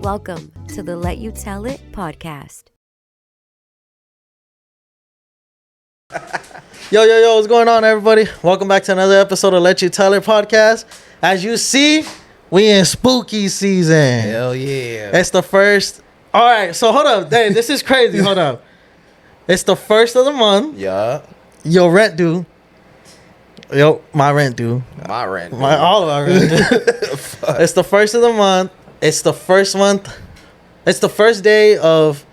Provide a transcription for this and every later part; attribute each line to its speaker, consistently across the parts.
Speaker 1: Welcome to the Let You Tell It podcast.
Speaker 2: Yo, what's going on, everybody? Welcome back to another episode of Let You Tell It podcast. As you see, we in spooky season.
Speaker 3: Hell yeah.
Speaker 2: It's the first. All right, so hold up. Dang, this is crazy. Hold up. It's the first of the month.
Speaker 3: Yeah.
Speaker 2: Your rent due. My rent due.
Speaker 3: My rent.
Speaker 2: All of our rent due. It's the first of the month. It's the first month. It's the first day of,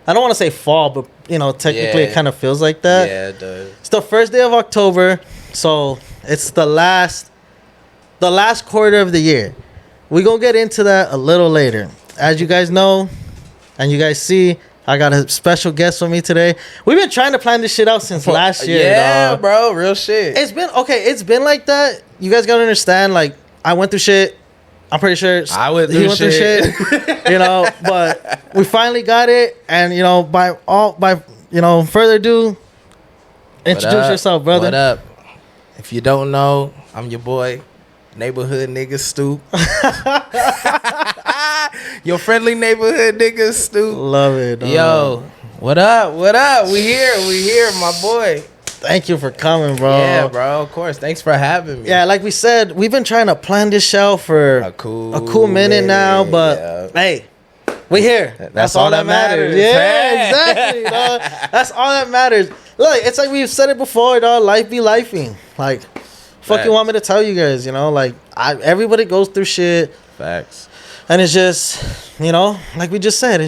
Speaker 2: I don't want to say fall, but, technically it kind of feels like that.
Speaker 3: Yeah, it does.
Speaker 2: It's the first day of October, so it's the last quarter of the year. We're going to get into that a little later. As you guys know, and you guys see, I got a special guest with me today. We've been trying to plan this shit out since last year.
Speaker 3: Yeah,
Speaker 2: dog.
Speaker 3: bro, real shit.
Speaker 2: It's been like that. You guys got to understand, like, I went through shit. I'm pretty sure
Speaker 3: I went through shit.
Speaker 2: But we finally got it. And, by further ado, introduce yourself, brother.
Speaker 3: What up? If you don't know, I'm your boy, neighborhood nigga Stewp. Your friendly neighborhood nigga Stewp.
Speaker 2: Love it, dog.
Speaker 3: Yo, what up? We here, my boy.
Speaker 2: Thank you for coming, bro.
Speaker 3: Yeah, bro, of course. Thanks for having me.
Speaker 2: Yeah, like we said, we've been trying to plan this show for a cool minute now, but hey, we here. That's all that matters. Yeah, exactly, dog. That's all that matters. Look, it's like we've said it before, dog. Life be lifing. Like, fuck you want me to tell you guys, everybody goes through shit.
Speaker 3: Facts.
Speaker 2: And it's just, like we just said,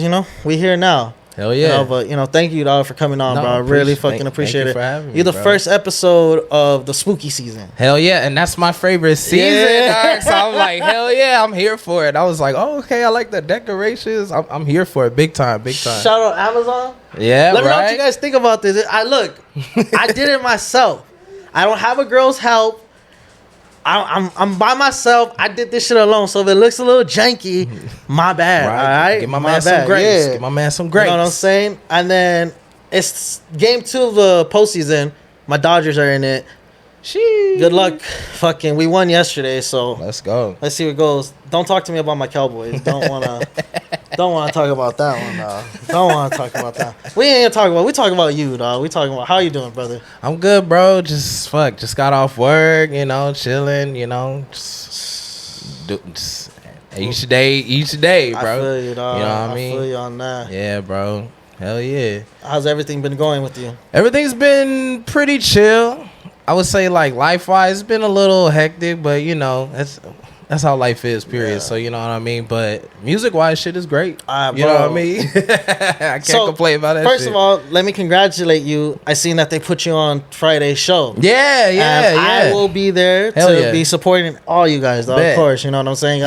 Speaker 2: we here now.
Speaker 3: Hell yeah.
Speaker 2: But, thank you, dog, for coming on, bro. I really fucking appreciate it.
Speaker 3: For having me,
Speaker 2: You're the first episode of the spooky season.
Speaker 3: Hell yeah. And that's my favorite season, dog. So I'm like, hell yeah, I'm here for it. I was like, oh, okay, I like the decorations. I'm here for it. Big time.
Speaker 2: Shout out Amazon.
Speaker 3: Yeah,
Speaker 2: Let me know what you guys think about this. I did it myself. I don't have a girl's help. I'm by myself. I did this shit alone. So if it looks a little janky, my bad. All right?
Speaker 3: Give my man some grace.
Speaker 2: Yeah.
Speaker 3: Give my man some grace.
Speaker 2: You know what I'm saying? And then it's game 2 of the postseason. My Dodgers are in it. Good luck. Fucking, we won yesterday, so
Speaker 3: let's go.
Speaker 2: Let's see what goes. Don't talk to me about my Cowboys. Don't wanna talk about that one, dog. Don't wanna talk about that. We ain't gonna talk about. We talking about you, dog. We talking about how you doing, brother.
Speaker 3: I'm good, bro. Just got off work. Chilling. Just each day, bro.
Speaker 2: I feel you, dog.
Speaker 3: You know what I mean?
Speaker 2: I feel you on that.
Speaker 3: Yeah, bro. Hell yeah.
Speaker 2: How's everything been going with you?
Speaker 3: Everything's been pretty chill. I would say, like, life-wise, it's been a little hectic, but, that's how life is, period. Yeah. So, you know what I mean? But music-wise, shit is great. You know what I mean? I can't complain about that
Speaker 2: First of all, let me congratulate you. I seen that they put you on Friday's show.
Speaker 3: Yeah.
Speaker 2: I will be there to be supporting all you guys, though. Of course, you know what I'm saying?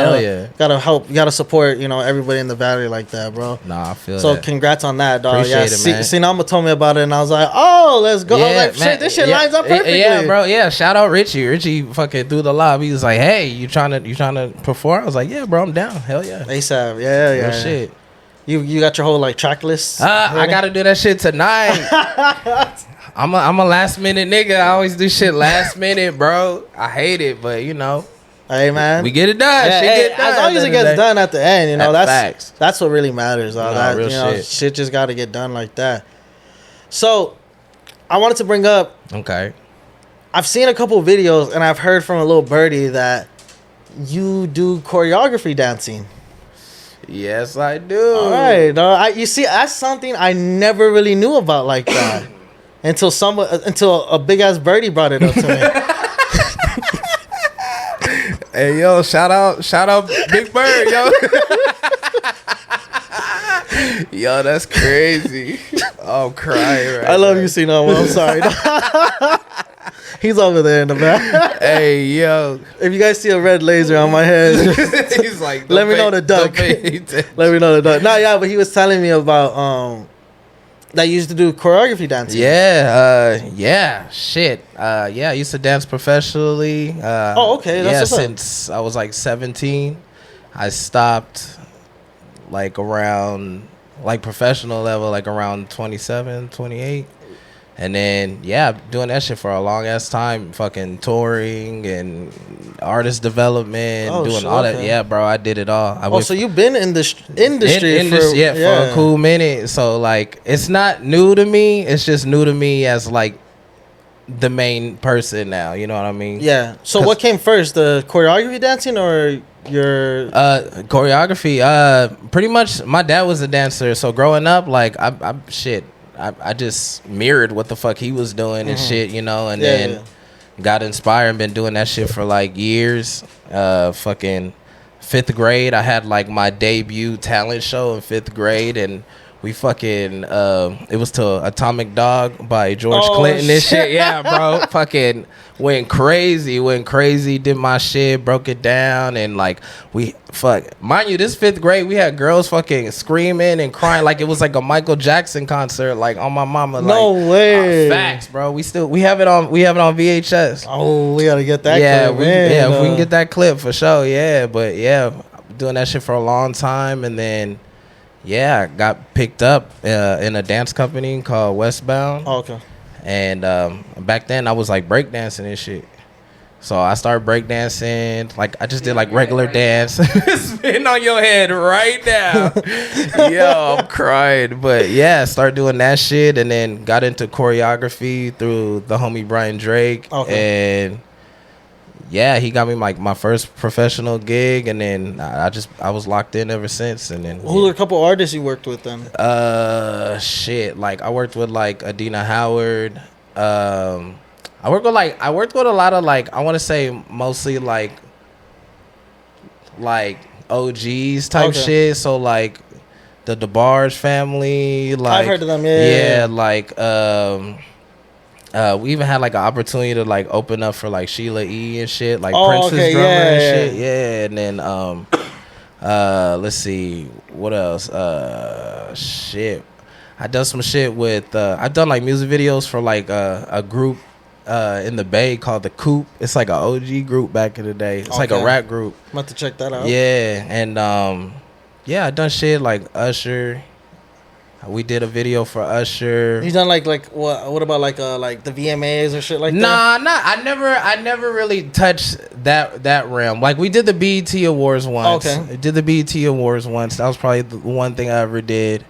Speaker 2: Gotta help. You gotta support, everybody in the valley like that, bro.
Speaker 3: Nah, I feel
Speaker 2: so
Speaker 3: that.
Speaker 2: Congrats on that, dog.
Speaker 3: Appreciate it, man.
Speaker 2: Sinama told me about it, and I was like, oh, let's go. I was like, shit, this shit lines up perfectly.
Speaker 3: Yeah, bro. Yeah, shout out Richie. Richie fucking threw the lob. He was like, hey, you trying to perform? I was like, yeah, bro, I'm down. Hell yeah.
Speaker 2: ASAP. Yeah.
Speaker 3: Real shit.
Speaker 2: You got your whole track list?
Speaker 3: I gotta do that shit tonight. I'm a last minute nigga. I always do shit last minute, bro. I hate it, but
Speaker 2: hey, man,
Speaker 3: we get it done. Get done.
Speaker 2: As long as it gets done at the end,
Speaker 3: that's
Speaker 2: that's what really matters.
Speaker 3: Real shit.
Speaker 2: Shit just got to get done like that. So, I wanted to bring up.
Speaker 3: Okay. I've
Speaker 2: seen a couple of videos, and I've heard from a little birdie that you do choreography dancing.
Speaker 3: Yes, I do.
Speaker 2: All right, you see, that's something I never really knew about like that until a big ass birdie brought it up to
Speaker 3: me. Hey, yo, shout out, Big Bird, yo. Yo, that's crazy. I'm crying right now.
Speaker 2: I love you, Sinama. I'm sorry. He's over there in the back.
Speaker 3: Hey, yo.
Speaker 2: If you guys see a red laser on my head,
Speaker 3: he's like,
Speaker 2: let me know the duck. Let me know the duck. No, yeah, but he was telling me about that you used to do choreography dancing.
Speaker 3: Yeah, shit. I used to dance professionally.
Speaker 2: Okay. That's
Speaker 3: since I was like 17. I stopped like around like professional level, like around 27, 28. And then, yeah, doing that shit for a long ass time, fucking touring and artist development, doing all that. Yeah, bro, I did it all.
Speaker 2: So you've been in this industry for
Speaker 3: a cool minute. So like, it's not new to me. It's just new to me as like the main person now. You know what I mean? Yeah.
Speaker 2: So what came first, the choreography dancing or your
Speaker 3: choreography? Pretty much, my dad was a dancer. So growing up, like I just mirrored what the fuck he was doing and shit, you know, and then got inspired and been doing that shit for like years. Fucking 5th grade, I had like my debut talent show in 5th grade, and we fucking it was to Atomic Dog by George Clinton and shit. Yeah, bro, fucking went crazy, did my shit, broke it down, and like mind you, this 5th grade we had girls fucking screaming and crying like it was like a Michael Jackson concert, like on my mama.
Speaker 2: No way.
Speaker 3: Facts, bro. We have it on VHS.
Speaker 2: Oh, we gotta get that clip.
Speaker 3: If we can get that clip for sure. Yeah, but yeah, doing that shit for a long time, and then I got picked up in a dance company called Westbound.
Speaker 2: Oh, okay.
Speaker 3: And back then I was like breakdancing and shit. So I started breakdancing. Like I just did like regular dance. Spitting on your head right now. Yo, I'm crying. But yeah, started doing that shit, and then got into choreography through the homie Brian Drake. Okay. And yeah, he got me like my first professional gig, and then I was locked in ever since. And then
Speaker 2: who are a couple artists you worked with then?
Speaker 3: Like I worked with like Adina Howard. I worked with a lot of like, I want to say mostly like OGs type shit. So like the DeBarge family, like
Speaker 2: I've heard of them. Yeah,
Speaker 3: like we even had like an opportunity to like open up for like Sheila E and shit, like Prince's drummer and shit. Yeah, and then let's see what else. Shit, I done some shit with I've done like music videos for like a group in the Bay called the Coop. It's like an OG group back in the day. It's like a rap group.
Speaker 2: I'm about to check that out.
Speaker 3: Yeah, and I done shit like Usher. We did a video for Usher.
Speaker 2: You done like what? What about like the VMAs or shit like that?
Speaker 3: I never really touched that realm. Like we did the BET Awards once.
Speaker 2: Okay.
Speaker 3: I did the BET Awards once. That was probably the one thing I ever did.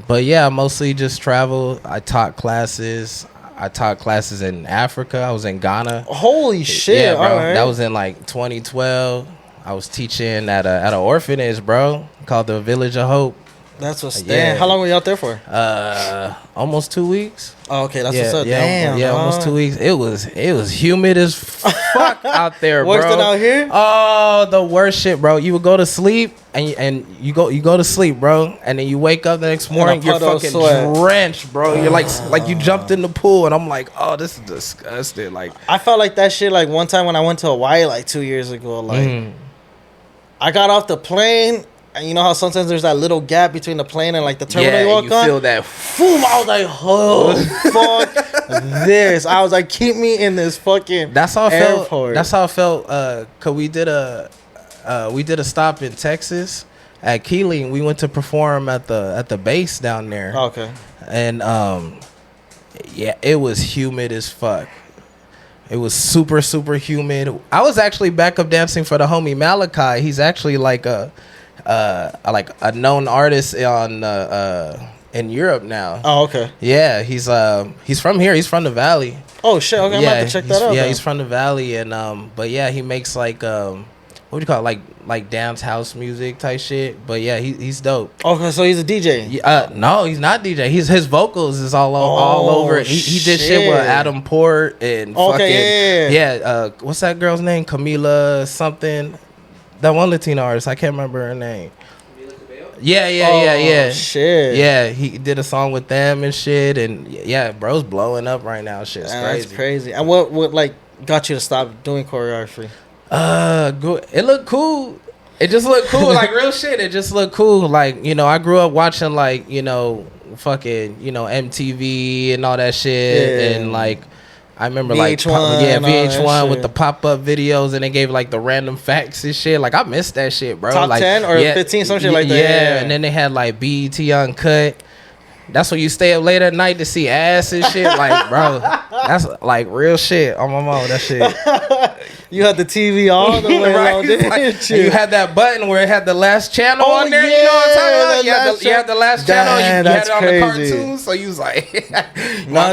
Speaker 3: But yeah, mostly just travel. I taught classes. In Africa. I was in Ghana.
Speaker 2: Holy shit!
Speaker 3: Yeah, bro.
Speaker 2: All right.
Speaker 3: That was in like 2012. I was teaching at an orphanage, bro, called the Village of Hope.
Speaker 2: That's what's damn. How long were you out there for?
Speaker 3: Almost 2 weeks.
Speaker 2: Oh, okay, that's what's up. Damn.
Speaker 3: Yeah, almost 2 weeks. It was humid as fuck out there, bro.
Speaker 2: Worse than out here?
Speaker 3: Oh, the worst shit, bro. You would go to sleep and you go to sleep, bro, and then you wake up the next morning, you're fucking drenched, bro. You're like you jumped in the pool, and I'm like, oh, this is disgusting. Like
Speaker 2: I felt like that shit like one time when I went to Hawaii like 2 years ago. Like I got off the plane. And you know how sometimes there's that little gap between the plane and like the terminal you walk on?
Speaker 3: Yeah, you feel that.
Speaker 2: Boom! I was like, oh, fuck this. I was like, keep me in this fucking
Speaker 3: That's how I
Speaker 2: airport.
Speaker 3: felt. That's how I felt. Cause we did a stop in Texas at Keeling. We went to perform at the base down there.
Speaker 2: Okay.
Speaker 3: And it was humid as fuck. It was super, super humid. I was actually backup dancing for the homie Malachi. He's actually like a known artist in Europe now.
Speaker 2: Oh, okay.
Speaker 3: Yeah, he's from here. He's from the Valley.
Speaker 2: Oh shit! Okay, I'm about to check that out.
Speaker 3: Yeah, he's from the Valley, and but yeah, he makes like what do you call it? Like dance house music type shit. But yeah, he's dope.
Speaker 2: Okay, so he's a DJ.
Speaker 3: No, he's not DJ. His vocals is all over. He did shit with Adam Port and what's that girl's name? Camila something. That one Latina artist, I can't remember her name. Yeah.
Speaker 2: Shit.
Speaker 3: Yeah, he did a song with them and shit, and yeah, bro's blowing up right now. Shit's crazy.
Speaker 2: That's crazy. And what like got you to stop doing choreography?
Speaker 3: It looked cool. It just looked cool, like real shit. It just looked cool. Like, you know, I grew up watching like, you know, fucking, you know, MTV and all that shit, and like. I remember
Speaker 2: VH1,
Speaker 3: VH1 with the pop-up videos, and they gave like the random facts and shit. Like I missed that shit, bro.
Speaker 2: Top
Speaker 3: like,
Speaker 2: 10 or 15, some shit like that.
Speaker 3: Yeah, and then they had like BET Uncut. That's when you stay up late at night to see ass and shit. Like, bro, that's like real shit on my mom. That shit.
Speaker 2: You had the TV all the way
Speaker 3: right?
Speaker 2: low, didn't you?
Speaker 3: You had that button where it had the last channel on there.
Speaker 2: Yeah,
Speaker 3: you know what I'm talking about? You had the last channel.
Speaker 2: Damn,
Speaker 3: You had it on
Speaker 2: crazy.
Speaker 3: the cartoon. So you was like,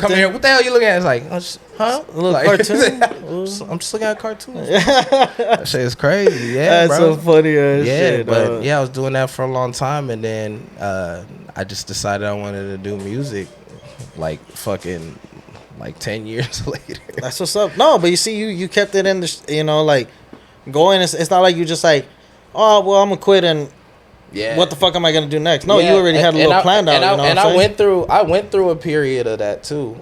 Speaker 3: come here. What the hell you looking at? It's like, huh?
Speaker 2: A little
Speaker 3: like,
Speaker 2: cartoon?
Speaker 3: I'm just looking at cartoons. That shit is crazy. Yeah,
Speaker 2: that's
Speaker 3: bro.
Speaker 2: so funny as shit.
Speaker 3: But yeah, I was doing that for a long time, and then I just decided I wanted to do music, like fucking, like 10 years later.
Speaker 2: That's what's up. No, but you see, you kept it in the, you know, like going. It's not like you just like, oh well, I'm gonna quit and what the fuck am I gonna do next? No, you already had a little plan out.
Speaker 3: I went through a period of that too.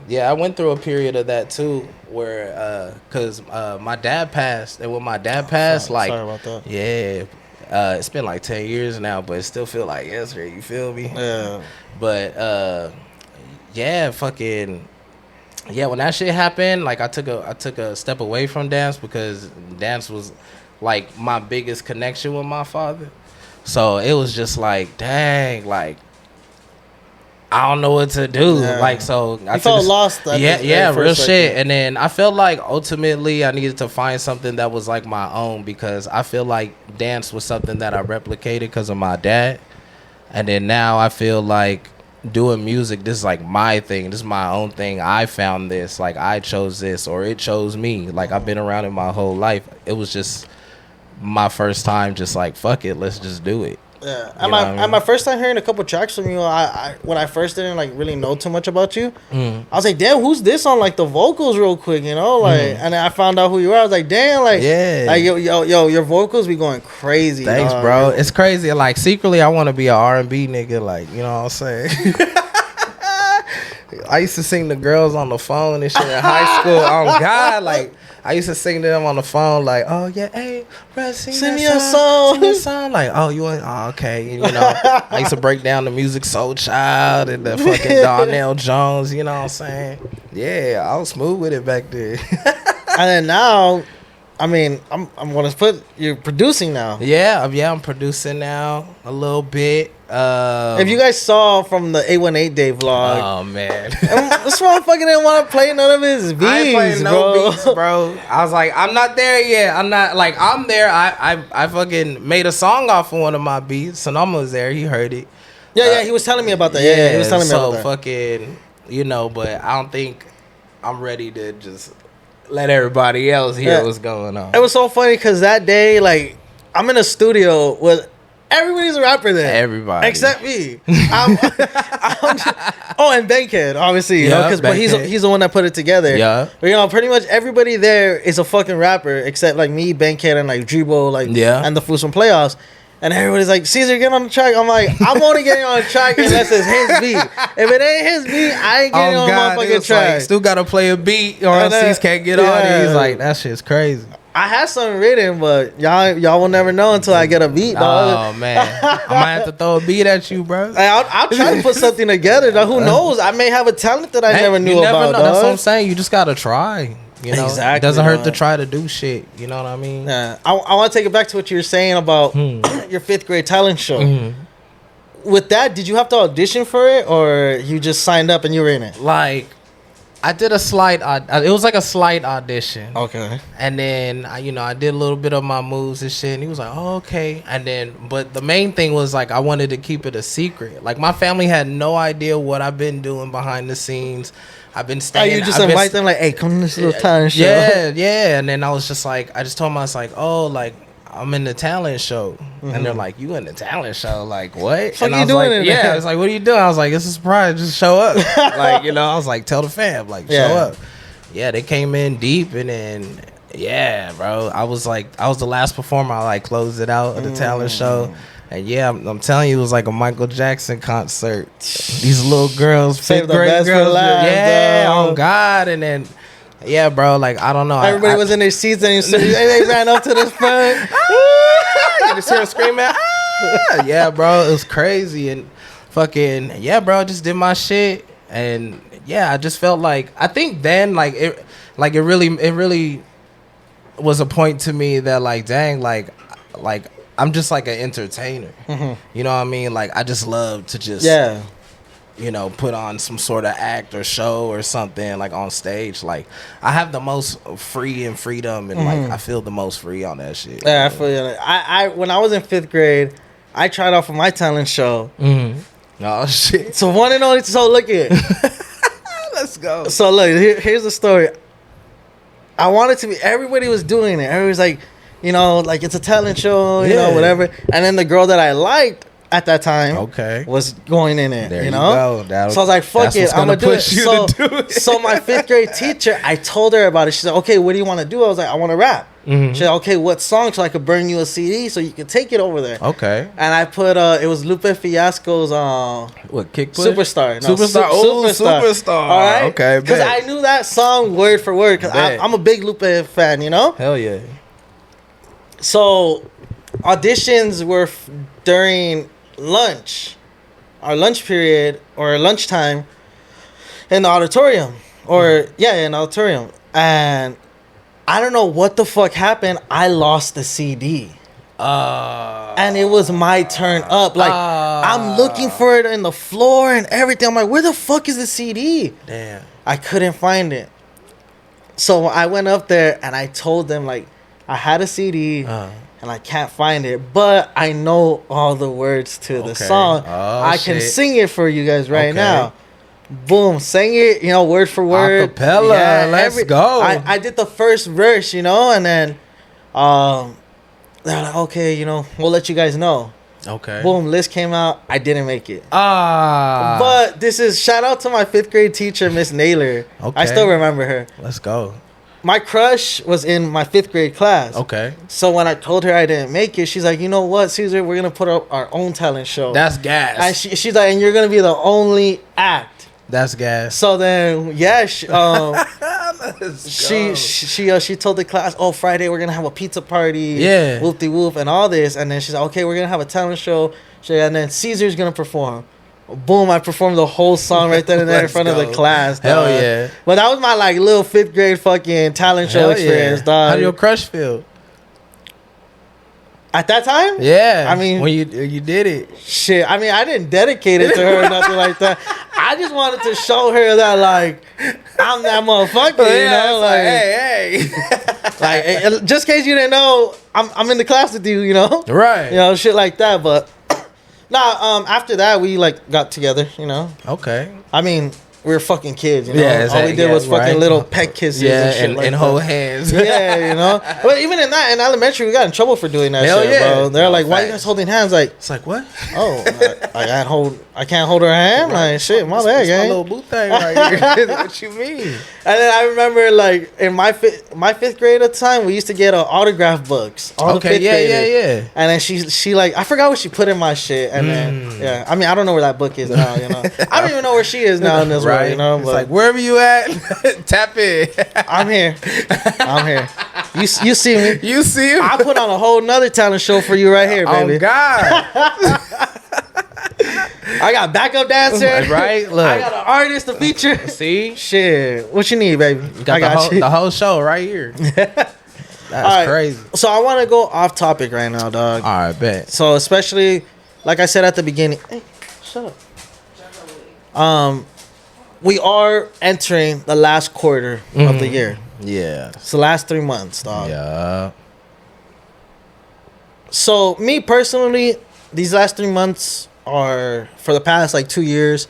Speaker 3: Yeah, I went through a period of that too, where cause my dad passed, and when my dad passed,
Speaker 2: sorry about that.
Speaker 3: Yeah. It's been like 10 years now, but it still feel like yesterday. You feel me?
Speaker 2: Yeah.
Speaker 3: But yeah, fucking yeah. When that shit happened, like I took a step away from dance because dance was like my biggest connection with my father. So it was just like, dang, like I don't know what to do.
Speaker 2: Yeah.
Speaker 3: Like, so I
Speaker 2: felt lost.
Speaker 3: Yeah, real shit. And then I felt like ultimately I needed to find something that was like my own, because I feel like dance was something that I replicated because of my dad. And then now I feel like doing music, this is like my thing. This is my own thing. I found this. Like, I chose this, or it chose me. Like, I've been around it my whole life. It was just my first time just like, fuck it, let's just do it.
Speaker 2: Yeah, and my first time hearing a couple tracks from you, I when I first didn't like really know too much about you, I was like, damn, who's this on like the vocals real quick, you know, like, and then I found out who you were. I was like, damn, like, like yo, your vocals be going crazy.
Speaker 3: Thanks, bro. It's crazy. Like, secretly, I want to be an R&B nigga, like, you know what I'm saying. I used to sing the girls on the phone and shit in high school. Oh God, like. I used to sing to them on the phone, like, oh, yeah, hey, bro, sing me a song. Sing me a song. Like, oh, you want, oh, okay. And, you know, I used to break down the Music Soul Child and the fucking Darnell Jones, you know what I'm saying? Yeah, I was smooth with it back there.
Speaker 2: And then now, I mean, I'm going to put, you're producing now.
Speaker 3: Yeah, I'm producing now a little bit.
Speaker 2: If you guys saw from the 818 Day vlog,
Speaker 3: oh man,
Speaker 2: this motherfucker didn't want to play none of his beats,
Speaker 3: I ain't playing
Speaker 2: bro.
Speaker 3: No beats, bro. I was like, I'm not there yet. I'm not like I'm there. I fucking made a song off of one of my beats. Sonoma was there. He heard it.
Speaker 2: Yeah, he was telling me about that. Yeah, he was telling me about that.
Speaker 3: So fucking, you know, but I don't think I'm ready to just let everybody else hear what's going on.
Speaker 2: It was so funny because that day, like, I'm in a studio with. Everybody's a rapper there.
Speaker 3: Everybody.
Speaker 2: Except me. And Bankhead, obviously. You know, but he's the one that put it together.
Speaker 3: Yeah.
Speaker 2: But, you know, pretty much everybody there is a fucking rapper except, like, me, Bankhead, and, like, Drebo, like, and the Fools from Playoffs. And everybody's like, Caesar, get on the track. I'm like, I'm only getting on the track unless it's his beat. If it ain't his beat, I ain't getting on the motherfucking track.
Speaker 3: Like, still got to play a beat or else Caesar can't get on it. He's like, that shit's crazy.
Speaker 2: I had something written, but y'all will never know until I get a beat, dog.
Speaker 3: Oh, man. I might have to throw a beat at you, bro.
Speaker 2: I'll try to put something together, dog. Who knows? I may have a talent that I never knew about, dog.
Speaker 3: That's what I'm saying. You just got to try. You know?
Speaker 2: Exactly.
Speaker 3: It doesn't hurt to try to do shit. You know what I mean?
Speaker 2: Yeah. I want to take it back to what you were saying about your 5th grade talent show. Mm-hmm. With that, did you have to audition for it, or you just signed up and you were in it?
Speaker 3: Like, I did a slight. It was like a slight audition.
Speaker 2: Okay.
Speaker 3: And then I did a little bit of my moves and shit. And he was like, "Oh, okay." And then, but the main thing was like I wanted to keep it a secret. Like my family had no idea what I've been doing behind the scenes. I've been staying.
Speaker 2: Oh, you just invite them like, "Hey, come to this little talent show."
Speaker 3: Yeah. And then I was just like, I just told them I was like, "Oh, like I'm in the talent show." Mm-hmm. And they're like, "You in the talent show? Like what?"
Speaker 2: What
Speaker 3: and
Speaker 2: are
Speaker 3: I
Speaker 2: you doing?
Speaker 3: Like, yeah, it's like, "What are you doing?" I was like, "It's a surprise. Just show up." Like, you know, I was like, "Tell the fam, like, show up." Yeah, they came in deep, and then bro, I was the last performer. I like closed it out of the talent show. And yeah, I'm telling you, it was like a Michael Jackson concert. These little girls, 5th grade girls, oh God, and then. Yeah, bro. Like I don't know.
Speaker 2: Everybody was in their seats and they ran up to the front.
Speaker 3: You just hear them screaming. Ah! Yeah, bro. It was crazy and fucking bro. I just did my shit and I just felt like I think then it really was a point to me that like dang like I'm just like an entertainer. You know what I mean? Like I just love to just you know, put on some sort of act or show or something like on stage. Like I have the most freedom and like I feel the most free on that shit.
Speaker 2: Yeah, I feel you. I when I was in 5th grade, I tried out for my talent show.
Speaker 3: Oh shit!
Speaker 2: So one and only. So look at.
Speaker 3: Let's go.
Speaker 2: So look, here's the story. I wanted to be. Everybody was doing it. Everybody was like, you know, like it's a talent show, you know, whatever. And then the girl that I liked at that time, was going in it.
Speaker 3: There
Speaker 2: you know,
Speaker 3: go.
Speaker 2: So I was like, "Fuck it, I'm gonna do it." So my 5th grade teacher, I told her about it. She said, "Okay, what do you want to do?" I was like, "I want to rap." She said, "Okay, what song?" So I could burn you a CD so you could take it over there.
Speaker 3: Okay.
Speaker 2: And I put it was Lupe Fiasco's
Speaker 3: what kick push?
Speaker 2: Superstar. No,
Speaker 3: Superstar.
Speaker 2: Superstar. All right.
Speaker 3: Okay.
Speaker 2: Because I knew that song word for word. Because I'm a big Lupe fan. You know.
Speaker 3: Hell yeah.
Speaker 2: So auditions were during lunch, our lunch period or lunchtime in the auditorium in the auditorium. And I don't know what the fuck happened. I lost the CD. And it was my turn up. Like I'm looking for it in the floor and everything. I'm like, where the fuck is the CD?
Speaker 3: Damn.
Speaker 2: I couldn't find it. So I went up there and I told them like I had a CD. And I can't find it, but I know all the words to the song. I can sing it for you guys right now. Boom, sang it, you know, word for word.
Speaker 3: Acapella, let's go.
Speaker 2: I did the first verse, you know, and then they're like, okay, you know, we'll let you guys know.
Speaker 3: Okay.
Speaker 2: Boom, list came out. I didn't make it. But this is shout out to my 5th grade teacher, Miss Naylor. I still remember her.
Speaker 3: Let's go.
Speaker 2: My crush was in my 5th grade class.
Speaker 3: Okay.
Speaker 2: So when I told her I didn't make it, she's like, you know what, Caesar, we're going to put up our own talent show.
Speaker 3: That's gas.
Speaker 2: And she's like, and you're going to be the only act.
Speaker 3: That's gas.
Speaker 2: So then, she told the class, oh, Friday we're going to have a pizza party.
Speaker 3: Yeah.
Speaker 2: Whoop-de-whoop and all this. And then she's like, okay, we're going to have a talent show. And then Caesar's going to perform. Boom, I performed the whole song right then and there in front of the class.
Speaker 3: Hell yeah.
Speaker 2: But that was my like little 5th grade fucking talent show experience, dog.
Speaker 3: How did your crush feel?
Speaker 2: At that time?
Speaker 3: Yeah.
Speaker 2: I mean,
Speaker 3: when you did it.
Speaker 2: Shit. I mean, I didn't dedicate it to her or nothing like that. I just wanted to show her that like I'm that motherfucker, you know? Like, hey. Like just in case you didn't know, I'm in the class with you, you know?
Speaker 3: Right.
Speaker 2: You know, shit like that, but after that, we like got together, you know.
Speaker 3: Okay.
Speaker 2: I mean, we were fucking kids, you know.
Speaker 3: Yeah,
Speaker 2: all we did was fucking little peck kisses and shit like
Speaker 3: and
Speaker 2: that.
Speaker 3: hold hands.
Speaker 2: Yeah, you know. But even in elementary, we got in trouble for doing that shit, bro. They're like, "Why are you guys holding hands?" Like,
Speaker 3: it's like what?
Speaker 2: Oh, I can't hold her hand. Right. Like, shit, my bad, gang.
Speaker 3: My little boot thing right here. What you mean?
Speaker 2: And then I remember, like, in my 5th grade at the time, we used to get autograph books.
Speaker 3: Yeah.
Speaker 2: And then she like, I forgot what she put in my shit. And then, I mean, I don't know where that book is now, you know. I don't even know where she is now in this world, you know.
Speaker 3: It's like, wherever you at, tap in.
Speaker 2: I'm here. You see me.
Speaker 3: You see him.
Speaker 2: I put on a whole nother talent show for you right here, baby.
Speaker 3: Oh, God.
Speaker 2: I got backup dancer.
Speaker 3: Right? Look.
Speaker 2: I got an artist to feature.
Speaker 3: See?
Speaker 2: Shit. What you need, baby?
Speaker 3: I got the whole show right here. That's crazy. So
Speaker 2: I want to go off topic right now, dog.
Speaker 3: All right, bet.
Speaker 2: So especially, like I said at the beginning. Hey, shut up. We are entering the last quarter of the year.
Speaker 3: Yeah.
Speaker 2: It's the last 3 months, dog.
Speaker 3: Yeah.
Speaker 2: So me personally, these last 3 months are, for the past like 2 years,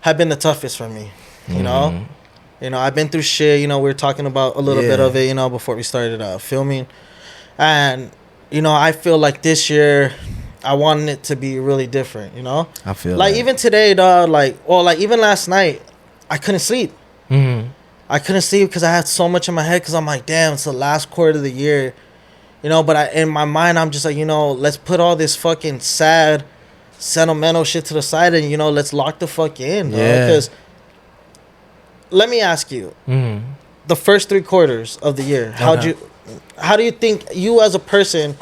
Speaker 2: have been the toughest for me. You know? You know, I've been through shit. You know, we were talking about a little bit of it, you know, before we started filming. And, you know, I feel like this year I wanted it to be really different, you know?
Speaker 3: I feel
Speaker 2: like even today, dog, like even last night, I couldn't sleep. I couldn't sleep because I had so much in my head because I'm like, damn, it's the last quarter of the year. You know, but in my mind, I'm just like, you know, let's put all this fucking sad, sentimental shit to the side and, you know, let's lock the fuck in, bro. Because let me ask you, the first 3 quarters of the year, how do you think you as a person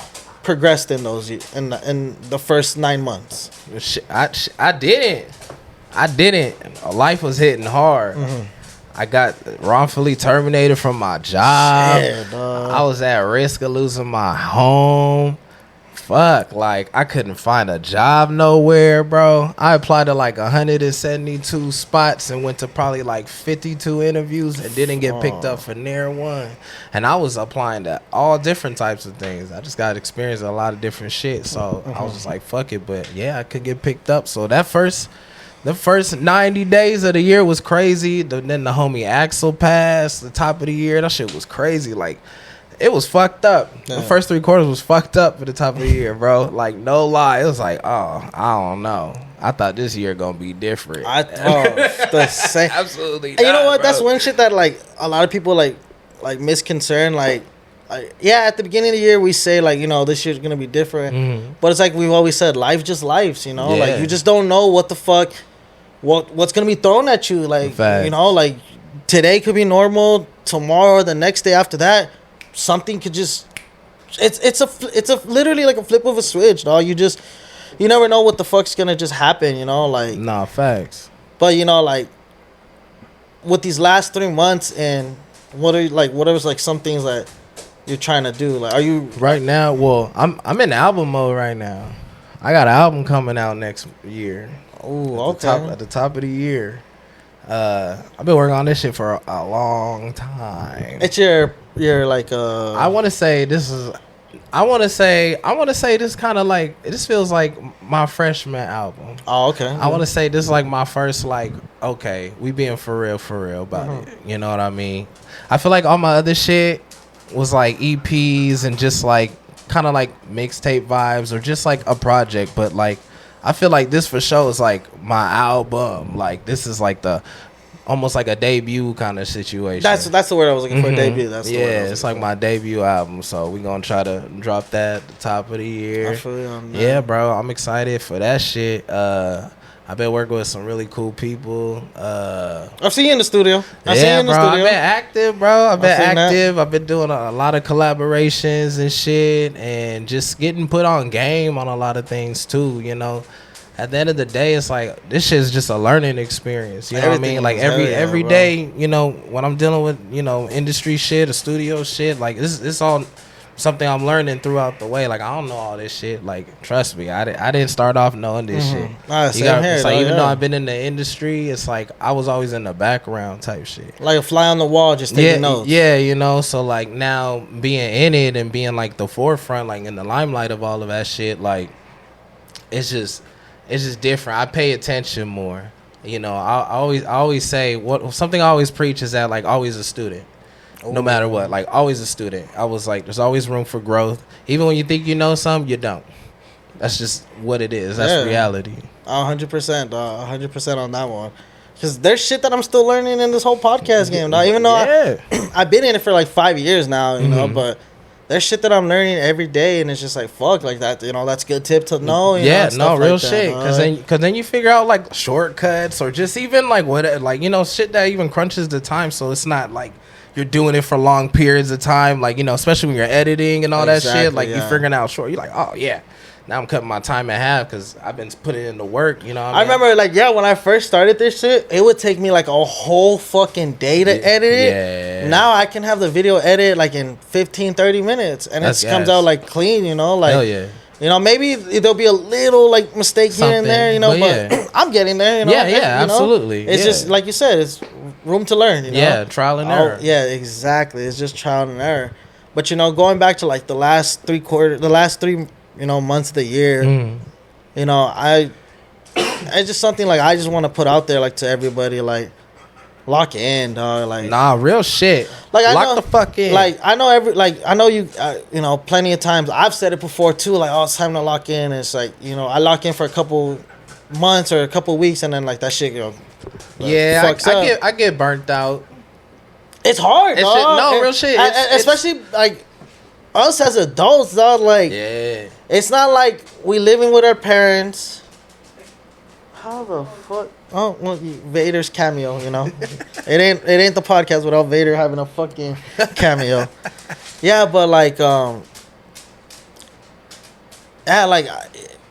Speaker 2: progressed in those in the first 9 months?
Speaker 3: I didn't. Life was hitting hard. I got wrongfully terminated from my job.
Speaker 2: Shit,
Speaker 3: I was at risk of losing my home. fuck, like I couldn't find a job nowhere, bro. I applied to like 172 spots and went to probably like 52 interviews and didn't get picked up for near one. And I was applying to all different types of things. I just got experience in a lot of different shit. So I was just like, fuck it. But yeah, I could get picked up. So the first 90 days of the year was crazy. Then the homie Axel passed the top of the year. That shit was crazy. Like, it was fucked up. Yeah. The first 3 quarters was fucked up at the top of the year, bro. Like, no lie. It was like, oh, I don't know. I thought this year gonna be different.
Speaker 2: The same.
Speaker 3: Absolutely.
Speaker 2: And you know what?
Speaker 3: Bro.
Speaker 2: That's one shit that like a lot of people like misconcern. Like, yeah, at the beginning of the year we say like, you know, this year's gonna be different. But it's like we've always said, life just lives. You know, like you just don't know what the fuck, what's gonna be thrown at you. Like, you know, like today could be normal. Tomorrow, or the next day after that, something could just it's a literally like a flip of a switch, dog. You never know what the fuck's gonna just happen, you know, like
Speaker 3: nah, facts.
Speaker 2: But you know, like with these last 3 months, and what are like some things that you're trying to do? Like, are you
Speaker 3: right now? Well, I'm in album mode right now. I got an album coming out next year.
Speaker 2: Oh, okay.
Speaker 3: At the top of the year. I've been working on this shit for a long time.
Speaker 2: It's your like
Speaker 3: I want to say this is. I want to say this kind of like, this feels like my freshman album.
Speaker 2: Oh, okay.
Speaker 3: I want to say this is like my first, like, okay, we being for real about it. You know what I mean? I feel like all my other shit was like EPs and just like kind of like mixtape vibes or just like a project, but like I feel like this for sure is like my album. Like this is like the almost like a debut kind of situation.
Speaker 2: That's the word I was looking for. Debut. That's the word I was
Speaker 3: it's like my debut album. So we gonna try to drop that at the top of the year.
Speaker 2: I feel you on that.
Speaker 3: Yeah, bro, I'm excited for that shit. I've been working with some really cool people.
Speaker 2: I've seen you in the studio.
Speaker 3: I've been active, bro. I've been active. I've been doing a lot of collaborations and shit, and just getting put on game on a lot of things too. You know, at the end of the day, it's like this shit's just a learning experience. You know what I mean? Like every day, you know, when I'm dealing with, you know, industry shit or studio shit, like this all something I'm learning throughout the way. Like I don't know all this shit. Like trust me, I didn't start off knowing this shit. It's like even though I've been in the industry, it's like I was always in the background type shit.
Speaker 2: Like a fly on the wall, just taking notes.
Speaker 3: Yeah, you know. So like now being in it and being like the forefront, like in the limelight of all of that shit, like it's just different. I pay attention more. You know, I always say something I always preach is that like always a student. No matter what, like always a student. I was like, there's always room for growth. Even when you think you know something, you don't. That's just what it is. That's reality.
Speaker 2: 100%, 100% on that one. Because there's shit that I'm still learning in this whole podcast game, dog. Even though I've been in it for like 5 years now, you know, but there's shit that I'm learning every day, and it's just like, fuck, like that, you know, that's a good tip to know. You know,
Speaker 3: real
Speaker 2: like
Speaker 3: shit. Because then you figure out like shortcuts or just even like what, like, you know, shit that even crunches the time. So it's not like you're doing it for long periods of time, like, you know, especially when you're editing and all that shit, like you're figuring out short. You're like, oh yeah, now I'm cutting my time in half because I've been putting in the work, you know what I mean?
Speaker 2: remember like, when I first started this shit, it would take me like a whole fucking day to edit it. Now I can have the video edit like in 15-30 minutes, and it comes out like clean, you know, like,
Speaker 3: hell yeah.
Speaker 2: You know, maybe there'll be a little like mistake here and there, you know, but I'm getting there, you know.
Speaker 3: Absolutely.
Speaker 2: It's just like you said, it's room to learn, you know.
Speaker 3: Yeah, trial and error.
Speaker 2: Yeah, exactly. It's just trial and error. But you know, going back to like the last three months of the year, you know, it's just something like I just want to put out there, like to everybody, like lock in, dog. Like,
Speaker 3: nah, real shit.
Speaker 2: Like,
Speaker 3: lock the fuck in.
Speaker 2: Like I know you, you know, plenty of times I've said it before too. Like, oh, it's time to lock in. And it's like, you know, I lock in for a couple months or a couple weeks, and then like that shit, you know.
Speaker 3: I get burnt out.
Speaker 2: It's hard, dog.
Speaker 3: Real shit.
Speaker 2: Especially like us as adults, dog. Like, it's not like we living with our parents. How the fuck? Oh, well, Vader's cameo, you know. it ain't the podcast without Vader having a fucking cameo. Yeah, but like,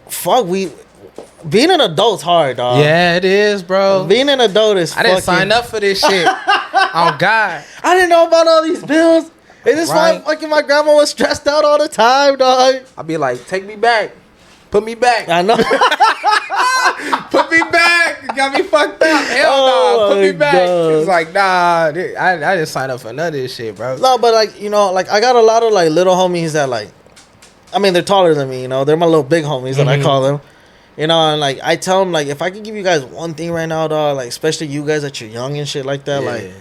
Speaker 2: fuck, being an adult's hard, dog.
Speaker 3: Yeah, it is, bro.
Speaker 2: Being an adult is
Speaker 3: I didn't sign up for this shit. Oh, God.
Speaker 2: I didn't know about all these bills. Is this why fucking my grandma was stressed out all the time, dog?
Speaker 3: I'd be like, take me back. Put me back.
Speaker 2: I know.
Speaker 3: Put me back. You got me fucked up. Hell no. Put me back. It's like, nah. I didn't sign up for none of this shit, bro.
Speaker 2: No, but like, you know, like I got a lot of like little homies that like, I mean, they're taller than me, you know. They're my little big homies that I call them. You know, and like I tell them, like, if I could give you guys one thing right now, dog, like especially you guys that you're young and shit like that, like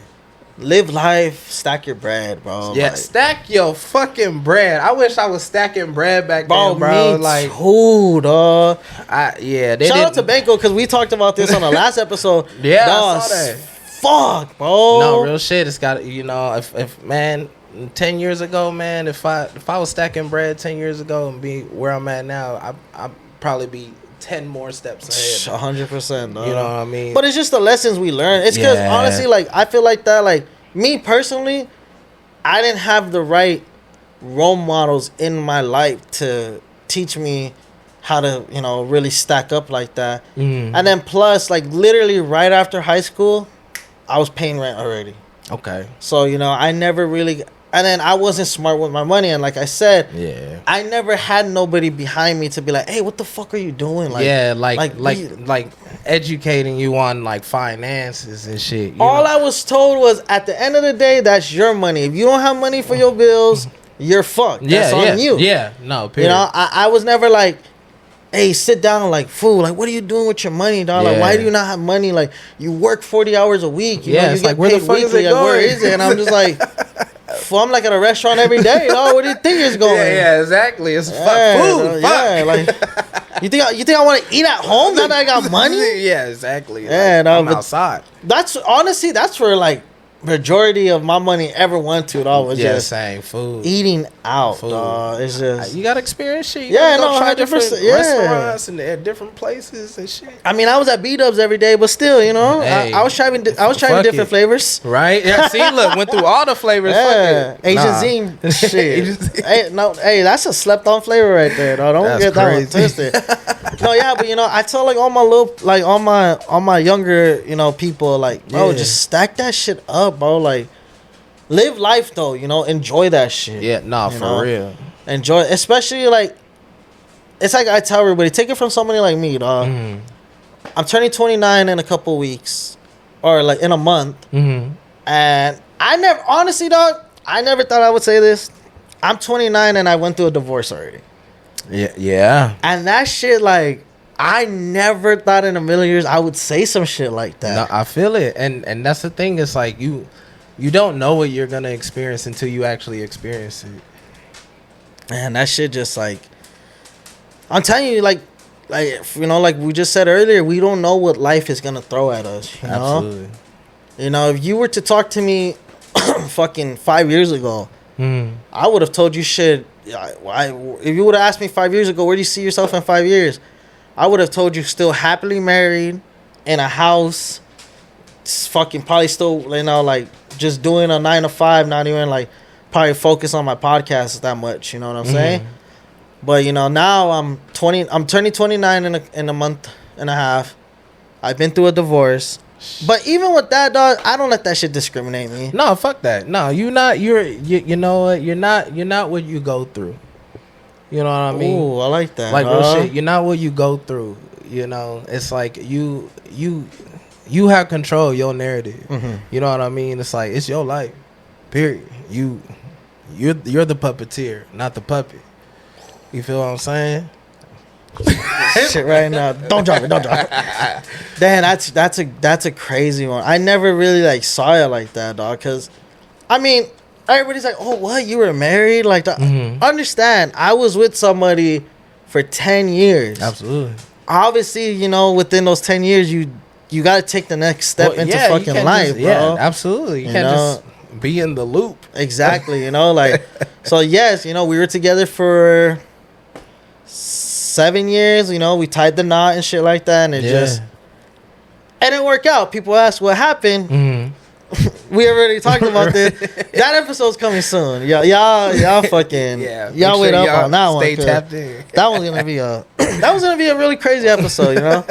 Speaker 2: live life, stack your bread, bro.
Speaker 3: Yeah,
Speaker 2: like,
Speaker 3: stack your fucking bread. I wish I was stacking bread back then, bro.
Speaker 2: Me
Speaker 3: like,
Speaker 2: too, dog.
Speaker 3: Shout
Speaker 2: out to Benko because we talked about this on the last episode.
Speaker 3: Yeah,
Speaker 2: dog,
Speaker 3: I saw that.
Speaker 2: Fuck, bro.
Speaker 3: No, real shit. It's got, you know, if man, 10 years ago, man, if I was stacking bread 10 years ago and be where I'm at now, I'd probably be 10 more steps ahead.
Speaker 2: 100%, dog.
Speaker 3: You know what I mean?
Speaker 2: But it's just the lessons we learn. It's because honestly, like I feel like that, like me personally, I didn't have the right role models in my life to teach me how to, you know, really stack up like that. And then plus, like literally right after high school, I was paying rent already.
Speaker 3: Okay.
Speaker 2: So, you know, I never really... And then I wasn't smart with my money. And like I said, I never had nobody behind me to be like, hey, what the fuck are you doing? Like,
Speaker 3: like educating you on like finances and shit.
Speaker 2: All I was told was at the end of the day, that's your money. If you don't have money for your bills, you're fucked. That's on you.
Speaker 3: Yeah, no, period.
Speaker 2: You know, I was never like, hey, sit down, like, fool, like, what are you doing with your money, dog? Like, why do you not have money? Like, you work 40 hours a week. You know,
Speaker 3: it's
Speaker 2: you
Speaker 3: like, where the fuck is it going?
Speaker 2: Where is it? And I'm just like... Well, I'm like at a restaurant every day, dog. Where do you think it's going?
Speaker 3: Yeah, exactly. It's food.
Speaker 2: Yeah, like you think I want to eat at home now that I got money?
Speaker 3: Yeah, exactly.
Speaker 2: Yeah,
Speaker 3: like, I'm outside.
Speaker 2: That's honestly where like majority of my money ever went to. Dog was just
Speaker 3: same food,
Speaker 2: eating out. Dog. It's just
Speaker 3: you got to experience shit.
Speaker 2: You no,
Speaker 3: try different restaurants and at different places and shit.
Speaker 2: I mean, I was at B-Dubs every day, but still, you know, I was trying different flavors.
Speaker 3: Right? Yeah. See, look, went through all the flavors.
Speaker 2: Yeah, Asian zine shit. Hey, that's a slept-on flavor right there. Dog. Don't get that one twisted. No, yeah, but you know, I tell like all my younger, you know, people like, bro, just stack that shit up, bro. Like, live life though, you know, enjoy that shit.
Speaker 3: Yeah, nah, for real.
Speaker 2: Enjoy, especially like, it's like I tell everybody, take it from somebody like me, dog. I'm turning 29 in a couple weeks, or like in a month, and I never, honestly, dog, I never thought I would say this. I'm 29 and I went through a divorce already.
Speaker 3: Yeah.
Speaker 2: And that shit, like, I never thought in a million years I would say some shit like that.
Speaker 3: No, I feel it. And that's the thing. It's like you don't know what you're going to experience until you actually experience it.
Speaker 2: And that shit just, like, I'm telling you, like, you know, like we just said earlier, we don't know what life is going to throw at us, you know?
Speaker 3: Absolutely.
Speaker 2: You know, if you were to talk to me fucking 5 years ago, I would have told you shit. If you would have asked me 5 years ago, where do you see yourself in 5 years? I would have told you still happily married, in a house, fucking probably still, you know, like just doing a 9 to 5, not even like probably focus on my podcast that much, you know what I'm saying? But you know, now I'm turning 29 in a month and a half. I've been through a divorce. But even with that, dog, I don't let that shit discriminate me.
Speaker 3: No, fuck that. No, you know what? You're not what you go through. You know what I mean?
Speaker 2: Ooh, I like that.
Speaker 3: Like, real shit, you're not what you go through. You know, it's like you have control of your narrative. You know what I mean? It's like, it's your life. Period. You're the puppeteer, not the puppet. You feel what I'm saying?
Speaker 2: Shit right now. Don't drop it. Damn, that's a crazy one. I never really like saw it like that, dog. Cause I mean, everybody's like, oh, what? You were married? Like, understand? I was with somebody for 10 years.
Speaker 3: Absolutely.
Speaker 2: Obviously, you know, within those 10 years, you got to take the next step into fucking life, bro.
Speaker 3: Yeah, absolutely. You can't just be in the loop. Exactly.
Speaker 2: You know, like, so yes, you know, we were together for 7 years. You know, we tied the knot and shit like that, and it didn't work out. People ask what happened. We already talked about this. That episode's coming soon. Y'all fucking y'all wait up on that one.
Speaker 3: Stay tapped in.
Speaker 2: That was gonna be a really crazy episode, you know.